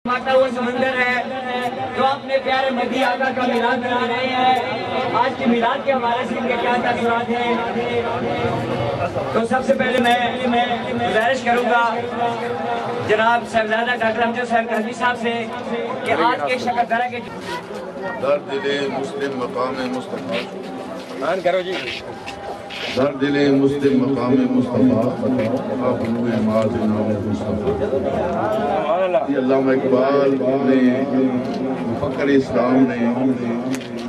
ماتا ہوا سمندر ہے جو اپنے پیارے مہدی آقا کا میلاد منا رہے ہیں. آج کے میلاد کے حوالے سے ان کے کیا تاثرات ہیں؟ تو سب سے پہلے میں گزارش کروں گا جناب صاحبزادہ ڈاکٹر امجد صاحب قادری صاحب سے کہ آج کے شکردرہ کے در دل مسلم مقام مصطفیٰ در دل مسلم مقام مصطفیٰ آبروئے ماز نام مصطفیٰ. یہ علامہ اقبال نے مفکر اسلام نے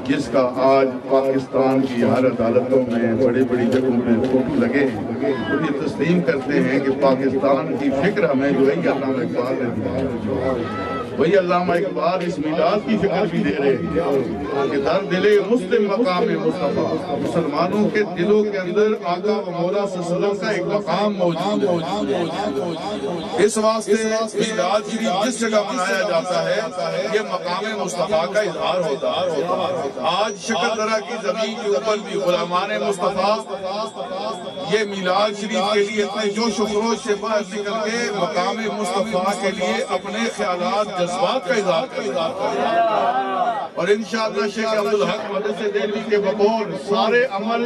جس کا آج پاکستان کی ہر عدالتوں میں بڑی بڑی جگہوں پہ فوٹو لگے ہیں تو یہ تسلیم کرتے ہیں کہ پاکستان کی فکر ہمیں جو ہے یہ علامہ اقبال نے دیا. وہی علامہ اقبال اس میلاد کی فکر بھی دے رہے ہیں کہ در دل مسلم مقام مصطفیٰ مسلمانوں کے دلوں کے اندر آقا و مولا صلی اللہ علیہ وسلم کا ایک مقام موجود ہے. اس واسطے میلاد شریف جس جگہ منایا جاتا ہے یہ مقام مصطفیٰ کا اظہار ہوتا ہے. آج شکردرہ کی زمین کے اوپر بھی غلامان مصطفیٰ یہ میلاد شریف کے لیے اتنے جوش و خروش سے باہر نکل کے مقام مصطفیٰ کے لیے اپنے خیالات جذبات کا اظہار کریں. اور انشاءاللہ شیخ عبدالحق مدرسہ دہلوی کے بقول سارے عمل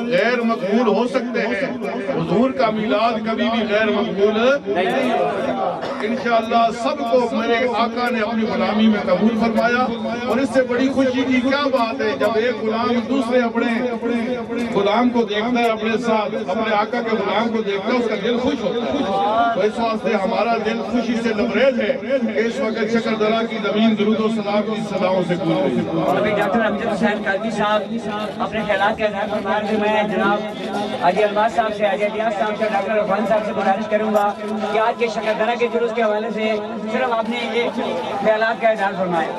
غیر مقبول ہو سکتے ہیں، حضور کا میلاد کبھی بھی غیر مقبول نہیں ہوگا. انشاءاللہ سب کو میرے آقا نے اپنی غلامی میں قبول فرمایا اور اس سے بڑی خوشی کی کیا بات ہے جب ایک غلام دوسرے اپنے غلام کو دیکھتا ہے اپنے ساتھ اپنے آقا کے غلام کو دیکھتا ہے اس کا دل خوش ہوتا ہے. تو اس واسطے ہمارا دل خوشی سے لبریز ہے کہ اس وقت شکردرہ کی زمین درود و سلام کی صداؤں سے گونج رہی ہے. ابھی ڈاکٹر امجد حسین قادری صاحب اپنے خیالات کا اظہار فرما رہے ہیں. میں جناب حاجی الماس صاحب سے حاجی الیاس صاحب سے ڈاکٹر عرفان صاحب سے گزارش کروں گا کہ آج کے شکردرہ کے جلوس کے حوالے سے صرف آپ نے ایک خیالات کا اظہار فرمایا.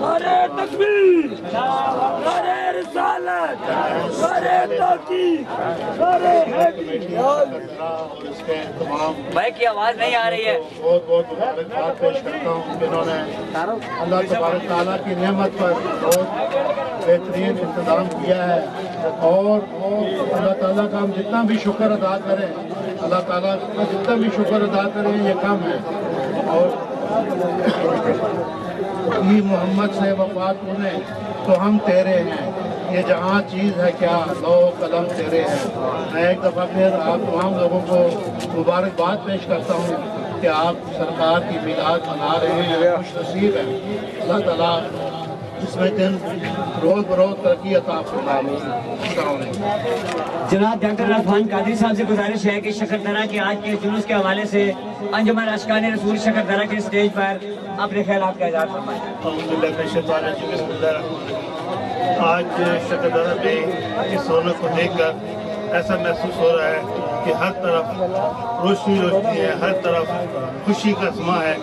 نعرہ تکبیر، نعرہ رسالت، نعرہ تحقیق، نعرہ حیدری. بھائی کی آواز نہیں آ رہی ہے. بہت بہت مبارکباد پیش کرتا ہوں کہ انہوں نے اللہ تبارک تعالیٰ کی نعمت پر بہت بہترین انتظام کیا ہے اور اللہ تعالیٰ کا ہم جتنا بھی شکر ادا کریں اللہ تعالیٰ کا جتنا بھی شکر ادا کریں یہ کم ہے. اور محمد سے وفات انہیں تو ہم تیرے ہیں یہ جہاں چیز ہے کیا لو قلم تیرے ہیں. میں ایک دفعہ پھر آپ تمام لوگوں کو مبارکباد پیش کرتا ہوں کہ آپ سرکار کی میلاد منا رہے ہیں. خوش نصیب ہیں. اللہ تعالیٰ اس میں دن روز بروز ترقی عطا فرمائے. السلام علیکم. جناب ڈاکٹر عرفان قادری صاحب سے گزارش ہے کہ شکردرہ کے آج کے جلوس کے حوالے سے انجمن عاشقان رسول شکردرہ کے اسٹیج پر اپنے خیالات کا اظہار فرمائیں. آج شکردرہ میں اس رونق کو دیکھ کر ایسا محسوس ہو رہا ہے کہ ہر طرف روشنی روشنی ہے، ہر طرف خوشی کا سما ہے.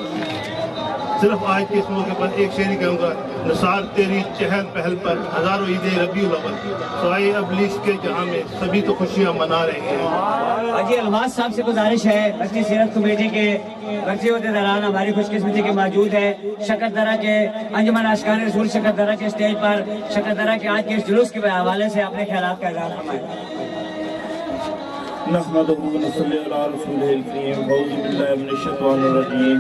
صرف آج کے اس موقع پر ایک شعر کہوں گا نثار تیری چہل پہل پر ہزاروں عیدیں ربیع الاول سوائے ابلیس کے جہاں میں سبھی تو خوشیاں منا رہے ہیں. حاجی الماس صاحب سے گزارش ہے بستی سیرت کمیٹی کے مرکزی عہدیداران ہماری خوش قسمتی کے موجود ہے شکردرہ کے انجمن عاشقان رسول شکردرہ کے اسٹیج پر شکردرہ کے آج کے اس جلوس کے حوالے سے اپنے خیالات کا اظہار فرمائیں. نحمدہ و نصلی علی رسولہ الکریم اعوذ باللہ من الشیطان الرجیم.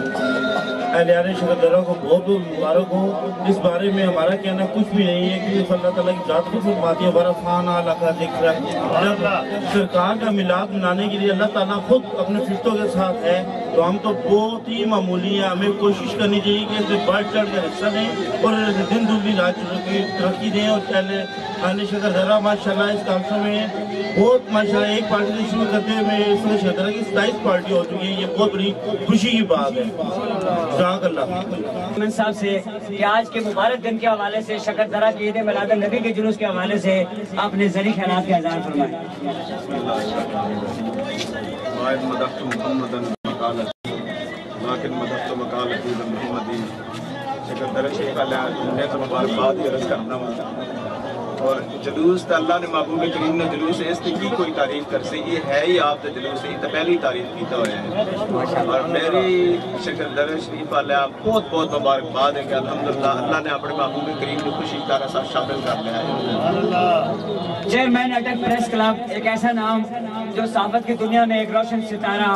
اہلیان شکردرہ کو بہت بہت مبارک ہو. اس بارے میں ہمارا کہنا کچھ بھی نہیں ہے کہ اللہ تعالیٰ کی ذات کو فرماتی ہے ورفعنا لک ذکرک. جب سرکار کا میلاد منانے کے لیے اللہ تعالیٰ خود اپنے فرشتوں کے ساتھ ہے تو ہم تو بہت ہی معمولی ہیں. ہمیں کوشش کرنی چاہیے کہ اس میں بڑھ چڑھ کر حصہ لیں اور دن دوگنی رات کی ترقی دیں. اور پہلے اہل شکردرہ ماشاءاللہ اس کانسوں میں بہت ماشاءاللہ ایک پارٹی سے شروع کرتے ہوئے اس میں شکردرہ کی 27 پارٹی ہو چکی ہے. یہ بہت بڑی خوشی کی بات ہے. جزاک اللہ. صاحب سے کہ آج کے مبارک دن کے حوالے سے شکردرہ کی عید میلاد النبی کے جلوس کے حوالے سے آپ نے ذری خیالات کا اظہار فرمائیں. شکردرہ شریف نے تو مبارکباد عرض کرنا اور جلوس تو اللہ نے محبوب کریم نے جلوس اس کی کوئی تعریف کر سی یہ ہے ہی آپ جلوس ہی تو پہلی تعریف کیتا ہوئے ہیں. اور میری شکردرہ شریف والے آپ بہت بہت مبارکباد ہے کہ الحمدللہ اللہ نے اپنے محبوب کریم کو خوشی کا رسا شامل کر لیا ہے. چیئرمین اٹک پریس کلب ایک ایسا نام جو صحافت کی دنیا میں ایک روشن ستارہ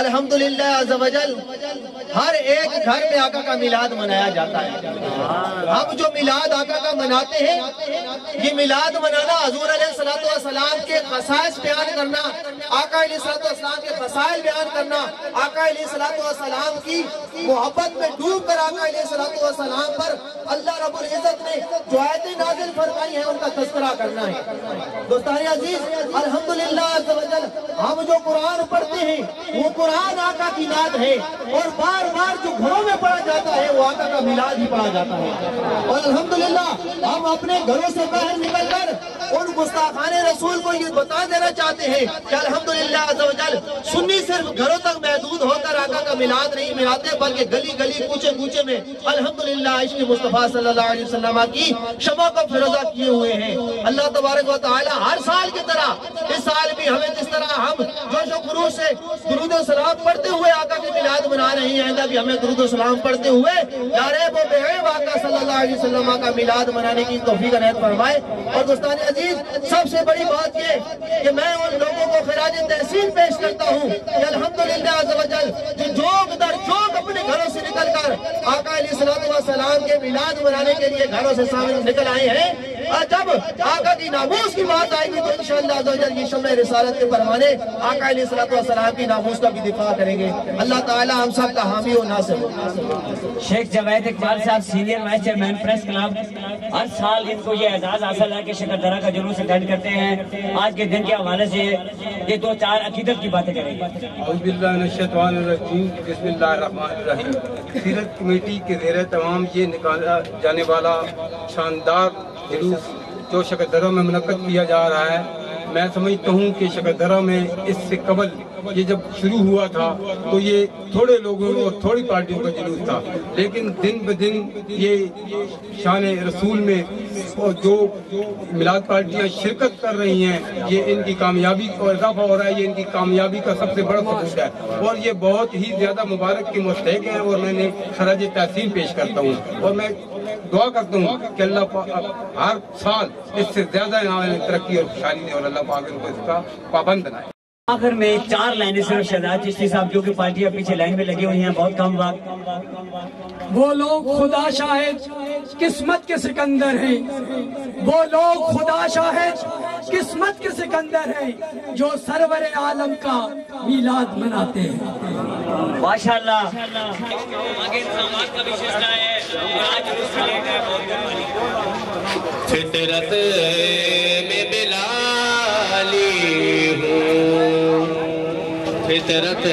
الحمدللہ عز و جل ہر ایک گھر میں آقا کا میلاد منایا جاتا ہے۔ ہم جو میلاد آقا کا مناتے ہیں، یہ میلاد منانا حضور علیہ السلام کے خصائص بیان کرنا، آقا علیہ السلام کے فضائل بیان کرنا، آقا علیہ السلام کی محبت میں ڈوب کر آقا علیہ السلام پر اللہ رب العزت نے جو آیتیں نازل فرمائی ہیں ان کا تذکرہ کرنا ہے۔ دوستان عزیز، الحمدللہ عز و جل ہم جو قرآن پڑھتے ہیں وہ قرآن آقا کی نعت ہے، اور بار بار جو گھروں میں پڑھا جاتا ہے وہ آقا کا میلاد ہی پڑھا جاتا ہے۔ اور الحمدللہ ہم اپنے گھروں سے باہر نکل کر ان گستاخان رسول کو یہ بتا دینا چاہتے ہیں کہ الحمدللہ عز و جل سنی صرف گھروں تک محدود ہو کر آقا کا میلاد نہیں مناتے، بلکہ گلی گلی کوچے کوچے میں الحمدللہ عشق مصطفیٰ صلی اللہ علیہ وسلم کی شمع کو فروزہ کیے ہوئے ہیں۔ اللہ تبارک و تعالی ہر سال کی طرح اس سال بھی ہمیں جس طرح ہم جوش و خروش سے درود و سلام پڑھتے ہوئے آقا کے میلاد منا رہے ہیں، آئندہ بھی ہمیں درود و سلام پڑھتے ہوئے یا ریب و بے عیب آقا صلی اللہ علیہ وسلم کا میلاد منانے کی توفیق عنایت فرمائے۔ اور دوستان عزیز، سب سے بڑی بات یہ کہ میں ان لوگوں کو خراج تحسین پیش کرتا ہوں کہ الحمدللہ عز و جل جو جوگ در جوگ اپنے گھروں سے نکل کر آقا علیہ السلام کے میلاد منانے کے لیے گھروں سے سامنے نکل آئے ہیں، اور جب آقا کی ناموس کی بات آئے گی تو انشاءاللہ عز و جل یہ شمع رسالت کے پروانے آقا علیہ السلام کی ناموس کا بھی دفاع کریں گے۔ اللہ تعالی ہم سب کا حامی و ناصر ہو۔ شیخ Javed Iqbal sahab senior vice chairman press club, ہر سال ان کو یہ اعزاز حاصل ہے کہ شکردرہ کا جلوس اٹینڈ کرتے ہیں۔ آج کے دن کے حوالے سے یہ دو چار عقیدت کی باتیں کریں گے۔ اعوذ باللہ من الشیطان الرجیم، بسم اللہ الرحمن الرحیم۔ سیرت کمیٹی کے زیر تمام یہ نکالا جانے والا شاندار جلوس جو شکردرہ میں منعقد کیا جا رہا ہے، میں سمجھتا ہوں کہ شکردرہ میں اس سے قبل یہ جب شروع ہوا تھا تو یہ تھوڑے لوگوں اور تھوڑی پارٹیوں کا جلوس تھا، لیکن دن بدن یہ شان رسول میں جو میلاد پارٹیاں شرکت کر رہی ہیں، یہ ان کی کامیابی اور اضافہ ہو رہا ہے، یہ ان کی کامیابی کا سب سے بڑا ثبوت ہے، اور یہ بہت ہی زیادہ مبارک کے مستحق ہیں، اور میں نے خراج تحسین پیش کرتا ہوں، اور میں دعا کرتا ہوں کہ اللہ پاک ہر سال اس سے زیادہ ترقی اور خوشحالی دے، اور اللہ پاک ان کو اس کا پابند بنائے۔ آخر میں چار لائنیں صرف شہزاد چشتی صاحب جو کہ پارٹیاں پیچھے لائن میں لگی ہوئی ہیں، بہت کم وقت۔ وہ لوگ خدا شاہد قسمت کے سکندر ہیں، وہ لوگ خدا شاہد قسمت کے سکندر ہیں جو سرور عالم کا میلاد مناتے ہیں۔ ماشاءاللہ آگے انتظامات کا بھی سلسلہ ہے، آج جلوس میں لیٹ ہے، بہت مہربانی۔ فطرت میں بلالی ہوں، فطرت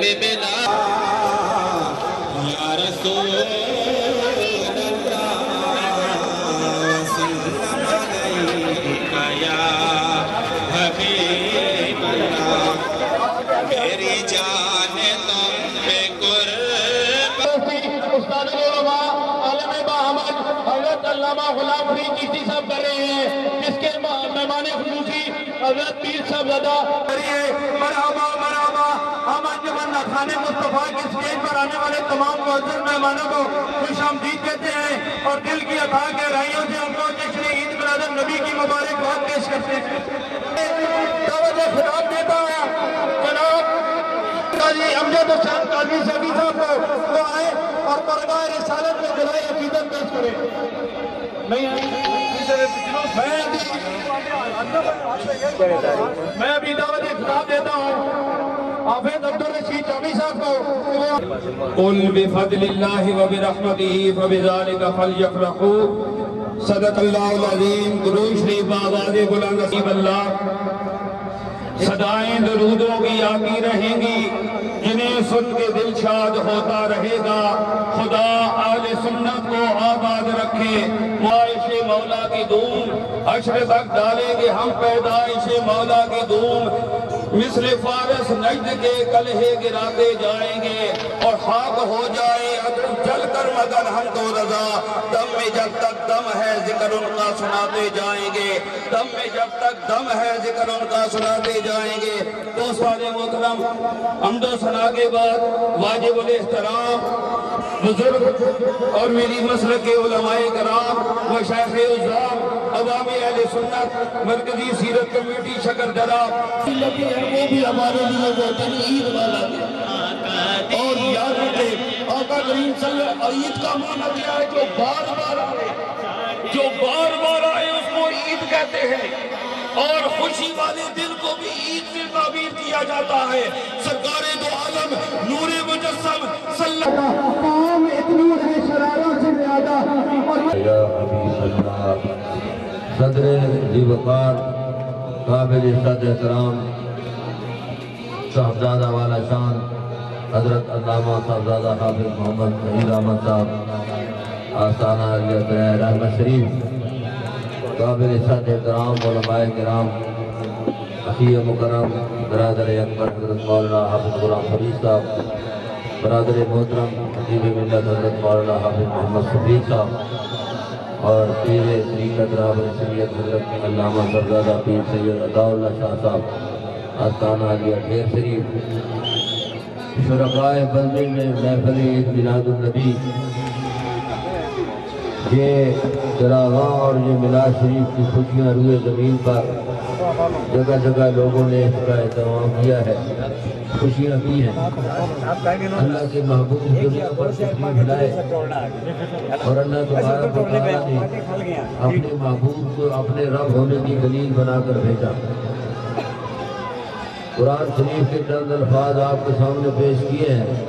میں بلا یا رسول غلام فرید چشتی صاحب کر رہے ہیں، جس کے مہمان خصوصی حضرت پیر صاحبزادہ کریے۔ مرحبا مرحبا، ہم انجمن خان مصطفیٰ کے سٹیج پر آنے والے تمام معزز مہمانوں کو خوش آمدید کہتے ہیں، اور دل کی عطا گہرائیوں سے ان کو جشن عید میلاد النبی کی مبارکباد پیش کرتے ہیں۔ دعوت خطاب دیتا ہوں جناب قاضی امجد حسین قاضی صاحبی صاحب کو، وہ آئے اور بارگاہ رسالت میں دلائے عقیدت پیش کریں۔ میں ابھی دعوت خطاب دیتا ہوں حافظ عبدالرشید جامی صاحب کو۔ قل بفضل اللہ وبرحمتہ فبذالک فلیفرحوا، صدق اللہ العظیم۔ درود شریف آواز بلند نصیب اللہ، صدائیں درودوں کی آتی رہیں گی، جنہیں سن کے دل شاد ہوتا رہے گا۔ خدا آل سنت کو آباد رکھے، معائش مولا کی دھوم حشر تک ڈالیں گے ہم پیدائش مولا کی دھوم، مثل فارس نجد کے کلہے گراتے جائیں گے، اور خاک ہو جائے عدم چل کر مگر ہم تو رضا، دم میں جب تک دم ہے ذکر ان کا سناتے جائیں گے، دم میں جب تک دم ہے ذکر ان کا سناتے جائیں گے۔ دوستان محترم، حمد و ثنا کے بعد واجب الاحترام بزرگ اور میری مسلک کے علماء کرام و شیخ عظام عوامی اہل سنت مرکزی سیرت کمیٹی شکردرہ وہ بھی ہمارے لیے وہ دن عید والا دن اور یاد رکھے آقا کریم صلی اللہ علیہ وسلم عید کا معنی کیا ہے جو بار بار آئے اس کو عید کہتے ہیں اور خوشی والے دن کو بھی عید سے تعبیر کیا جاتا ہے سرکار دو عالم نور مجسم صلی اللہ یا حبیب اللہ صدر ذی وقار قابل عزت احترام صاحبزادہ والا شان حضرت علامہ صاحبزادہ حافظ محمد شہید احمد صاحب آستانہ علیت رحمت شریف قابل عزت احترام علماء کرام اخی مکرم برادر اکبر حضرت مولانا حافظ غلام فرید صاحب برادر محترم خطیب ملت حضرت مولانا حافظ محمد شفیق صاحب اور پیر طریقت رہبر شریعت حضرت علامہ صاحبزادہ پیر سید عطا اللہ شاہ صاحب آستانہ علیت ڈھیر شریف شرکائے بندے میں محفل عید میلاد النبی یہ چراغاں اور یہ میلاد شریف کی خوشیاں روئے زمین پر جگہ جگہ لوگوں نے اس کا اہتمام کیا ہے خوشیاں کی ہیں اللہ کے محبوب دنیا پر تشریف لائے اور اللہ تبارک و تعالیٰ نے اپنے محبوب کو اپنے رب ہونے کی دلیل بنا کر بھیجا قرآن شریف کے چند الفاظ آپ کے سامنے پیش کیے ہیں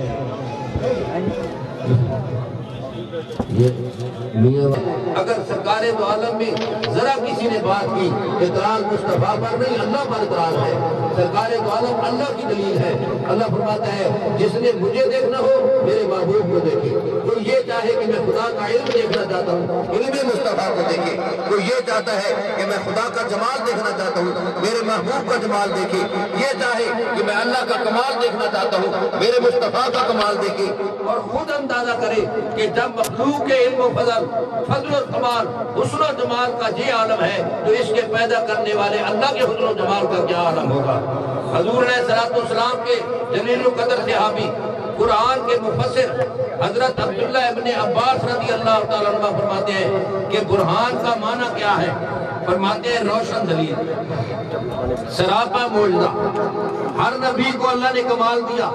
اگر سرکار دو عالم میں ذرا کسی نے بات کی اعتراض مصطفیٰ پر نہیں اللہ پر اعتراض ہے سرکار دو عالم اللہ کی دلیل ہے اللہ فرماتا ہے جس نے مجھے دیکھنا ہو میرے محبوب کو دیکھے کوئی یہ چاہے کہ میں خدا کا علم دیکھنا چاہتا ہوں علم مصطفیٰ کو دیکھے کوئی یہ چاہتا ہے کہ میں خدا کا جمال دیکھنا چاہتا ہوں میرے محبوب کا جمال دیکھے یہ چاہے کہ میں اللہ کا کمال دیکھنا چاہتا ہوں میرے مصطفیٰ کا کمال دیکھے اور خود اندازہ کرے کہ جب مخلوق کے علم و فضل و کمال حسن و جمال کا یہ عالم ہے تو اس کے پیدا کرنے والے اللہ کے حسن و جمال کا کیا عالم ہوگا حضور علیہ السلام کے جلیل القدر صحابی قرآن کے مفسر حضرت عبداللہ ابن عباس رضی اللہ تعالیٰ عنہ فرماتے ہیں کہ برہان کا معنی کیا ہے فرماتے ہیں روشن دلیل سراپا معجزہ ہر نبی کو اللہ نے کمال دیا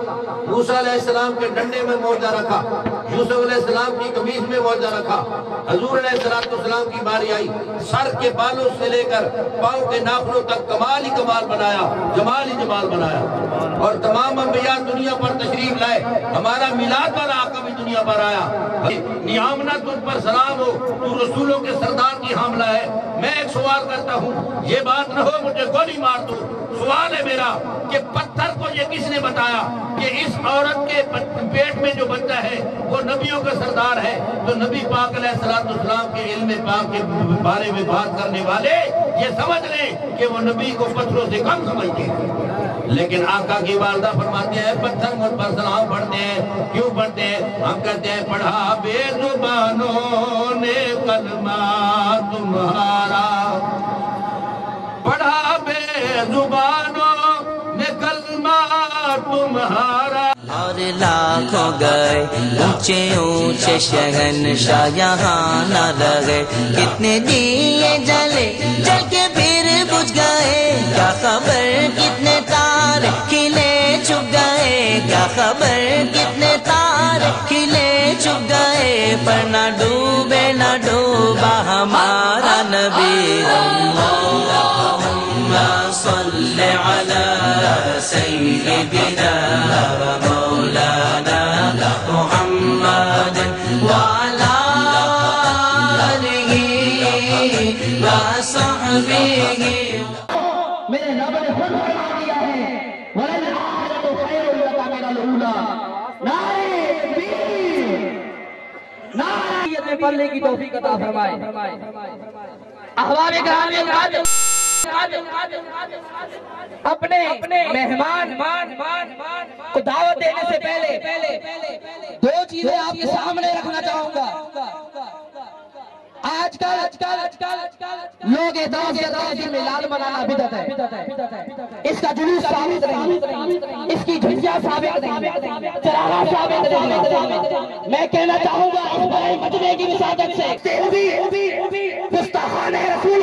موسیٰ علیہ السلام کے ڈنڈے میں معجزہ رکھا یوسف علیہ السلام کی قمیص میں معجزہ رکھا حضور علیہ السلام کی باری آئی سر کے بالوں سے لے کر پاؤں کے ناخنوں تک کمال ہی کمال بنایا جمال ہی جمال بنایا اور تمام انبیاء دنیا پر تشریف لائے ہمارا میلاد والا آقا بھی دنیا پر آیا نیامنا تجھ پر سلام ہو تو رسولوں کے سردار کی حاملہ ہے میں ایک سوال کرتا ہوں یہ بات نہ ہو مجھے گولی مار دو سوال ہے میرا کہ پتھر کو یہ کس نے بتایا کہ اس عورت کے پیٹ میں جو بچہ ہے وہ نبیوں کا سردار ہے تو نبی پاک علیہ السلام کے علم پاک کے بارے میں بات کرنے والے یہ سمجھ لیں کہ وہ نبی کو پتھروں سے کم سمجھتے ہیں لیکن آقا کی والدہ فرماتے ہیں پتھر مجھ پر سلام پڑھتے ہیں کیوں پڑھتے ہیں ہم کہتے ہیں پڑھا بے زبانوں نے کلمہ تمہارا پڑھا بے زبانوں نے کلمہ تمہارا اور لاکھوں گئے اونچے اونچے شہنشاہ یہاں نہ لگے کتنے دیے جلے جل کے پھر بجھ گئے کیا خبر کتنے تار کھلے چھپ گئے کیا خبر کتنے تار کھلے چھپ گئے پر نہ ڈوبے نہ ڈوبا ہمارا نبی اللہم صل علی سیدنا مولانا محمد وعلی آلہ وصحبہ میرے رب نے خود فرما دیا ہے وَلَلْآخِرَةُ خَيْرٌ لَكَ مِنَ الْأُولَىٰ نعرہ تکبیر نعرہ پڑھنے کی توفیق عطا فرمائے احباب کرام اپنے مہمان کو دعوت دینے سے پہلے دو چیزیں آپ کے سامنے رکھنا چاہوں گا آج کل لوگ اعتراض کر رہے ہیں کہ میلاد منانا بدعت ہے اس کا جلوس ثابت نہیں اس کی جھنڈیاں ثابت نہیں چراغاں ثابت نہیں میں کہنا چاہوں گا اس بڑے مجمع کی وساطت سے گستاخان رسول